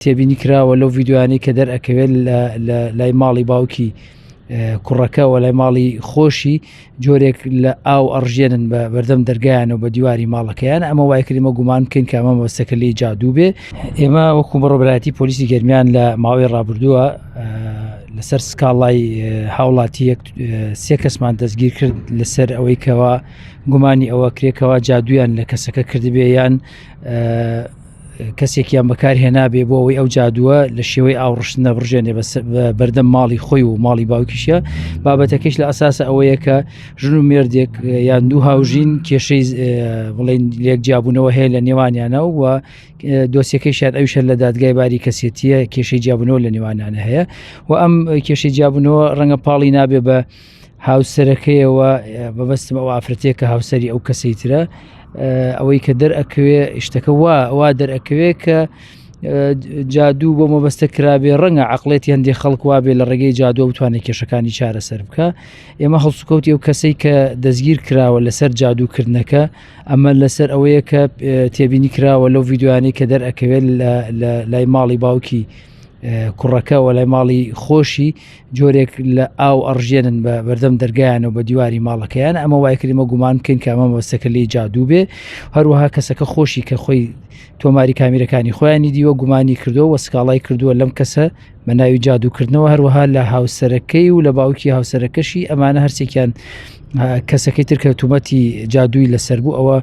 تێبینی کراوە لەو ڤیددیوانەی کە دەرئەکەوێت لە لای ماڵی باوکی کوڕەکەەوە لای ماڵی خۆشی جۆرێک لە ئاو ئەڕژێنن بە بەردەم دەرگایانەوە بە دیواری ماڵەکەیان ئەمە وای کردمە گومان بکەین کە ئەمە مەبەستەکە لێی جادوو بێ. ئێمە وەکو بەڕێوەبەرایەتی پۆلیسی گەرمیان لە ماوەی ڕابردووە لەسەر سکاڵای هاوڵاتی سێ کەسمان دەستگیر کرد لەسەر ئەوەی کەەوە گومانی ئەوە کرێکەوە جادویان لە کەسەکە کردبێ یان کەسێکیان بەکارهێنابێ بۆ ئەوەی ئەو جادووە لە شێوەی ئاوڕشتن نەبڕژێنێ بەردەم ماڵی خۆی و ماڵی باوکیشە. بابەتەکەش لە ئەساسە ئەوەیە کە ژن و مێردێک یان دوو هاوژین کێشەی بڵێن لێک جیابوونەوە هەیە لە نێوانیانە و دۆسیەکەیشیان ئەوشە لە دادگای باری کەسێتیە کێشەی جیابوونەوە لە نێوانیانە هەیە و ئەم کێشەی جیابوونەوە ڕەنگە پاڵی نابێ بە هاوسەرەکەیەوە بەبەستم ئەو ئافرەتەیە کە هاوسەری ئەو کەسەی ترە ئەوەی کە دەرئەکەوێ شتەکە وا دەرئەکەوێ کە جادوو بۆ مەبەستە کرابێ ڕەنگە عەقڵێتی هەندێک خەڵک وابێ لە ڕێگەی جادووە بتوانێت کێشەکانی چارەسەر بکە. ئێمە هەڵسوکەوتی ئەو کەسەی کە دەستگیر کراوە لەسەر جادووکردنەکە ئەمە لەسەر ئەوەیە کە تێبینی کراوە لەو ڤیددیوانەی کە دەرئەکەوێت لای ماڵی باوکی کوڕەکەەوە لای ماڵی خۆشی جۆرێک لە ئاو ئەڕژێنن بە بەردەم دەرگایانەوە بە دیواری ماڵەکەیان ئەمە وای کردمە گومان بکەین کە ئەمە مەبەستەکە لێی جادوو بێ. هەروەها کەسەکە خۆشی کە خۆی تۆماری کامیرەکانی خۆیانی دیوە گومانی کردو و سکاڵای کردووە لەم کەسە بە ناوی جادووکردنەوە. هەروەها لە هاوسەرەکەی و لە باوکی هاوسەرەکەشی ئەمانە هەرسێکیان کەسەکەی ترکە تومەتی جادووی لەسەر بوو. ئەوە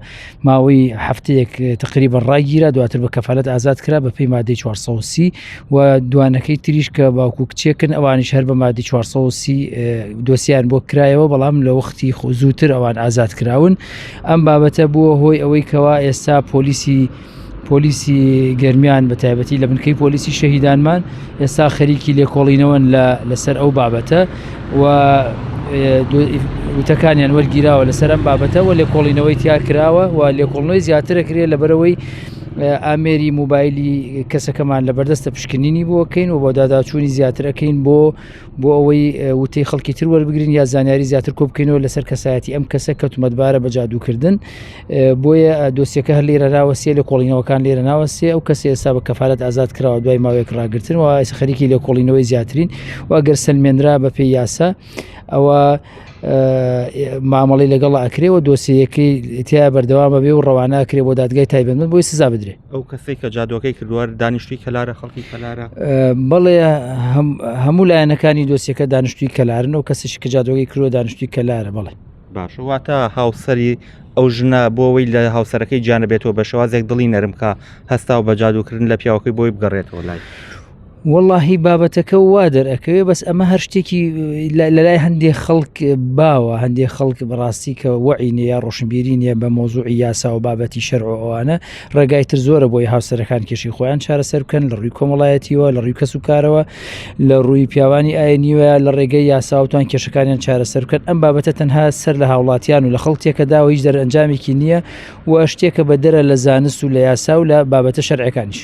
ماوەی هەفتەیەک تقریبا ڕاگیرا دواتر بە کەفالەت ئازاد کرا بە پێی مادەی 430 و دوانەکەی تریش کە باوکو کچێکن ئەوانیش هەر بە مادەی 430 دۆسییان بۆ کرایەوە بەڵام لە وەختی زووتر ئەوان ئازاد کراون. ئەم بابەتە بووە هۆی ئەوەی کەوا ئێستا پۆلیسی گەرمیان بە تایبەتی لە بنکەی پۆلیسی شەهیدانمان ئێستا خەریکی لێکۆڵینەوەن لەسەر ئەو بابەتە و وتەکانیان وەرگیراوە لەسەر ئەم بابەتە و لێکۆڵینەوەی تیا کراوە و لێکۆڵینەوەی زیاترەکرێت لەبەرەوەی ئامێری موبایلی کەسەکەمان لە بەردەستە پشکنینی بۆکەین و بۆ داداچوونی زیاترەکەین بۆ ئەوەی وتەی خەڵکی تر وەربگرین یا زانیاری زیاتر کۆ بکەینەوە لەسەر کەسایەتی ئەم کەسە کە تومەتبارە بە جادووکردن. بۆیە دۆسیەکە هەر لێرە ناوەسیە لێکۆڵینەوەکان لێرە ناوەسێ ئەو کەسە ئێستا بە کەفالەت ئازاد کراوە دوای ماوەیەک ڕاگرتن و خەریکی لێکۆڵینەوەی زیاترین و ئەگەر سلمێنرا بە پێی یاسا ئەوە مامەڵی لەگەڵ ئەکرێەوە دۆسیەکەی تیا بەردەوامە بێ و ڕەوانە ئەکرێ بۆ دادگای تایبەتمەند بۆی سزا بدرێ. ئەو کەسێک کە جادوەکەی کردووە دانیشتووی کەلارە خەڵکی کەلارە بەڵێ هەموو لایەنەکانی دۆسیەکە دانیشتووی کەلارن و کەسێکی کە جادوەکەی کردووە دانیشتووی کەلارە. بەڵێ باش واتە هاوسەری ئەو ژنە بۆ ئەوەی لە هاوسەرەکەی جانەبێتەوە بە شێوازێک دڵی نەرمکە هەستا و بە جادووکردن لە پیاوەکەی بۆی بگەڕێتەوە لای. واللهی بابەتەکە وا دەرئەکەوێ بەس ئەمە هەر شتێکی لەلای هەندێک خەڵک باوە هەندێک خەڵک بەڕاستی کە وەعینە یا ڕۆشنبیرینە بە مۆزوعی یاسا و بابەتی شەرع ئەوانە ڕێگای تر زۆرە بۆی هاوسەرەکان کێشی خۆیان چارەسەر بکەن لە ڕووی کۆمەڵایەتیەوە لە ڕووی کەس و کارەوە لە ڕووی پیاوانی ئاینیوە لە ڕێگەی یاساوتان کێشەکانیان چارەسەر بکەن. ئەم بابەتە تەنها سەر لە هاوڵاتیان و لە خەڵکێکەدا و هیچ دەرئەنجامێکی نییە و شتێکە بە دەرە لە زانست و لە یاسا و لە بابەتە شەرعەکانیش.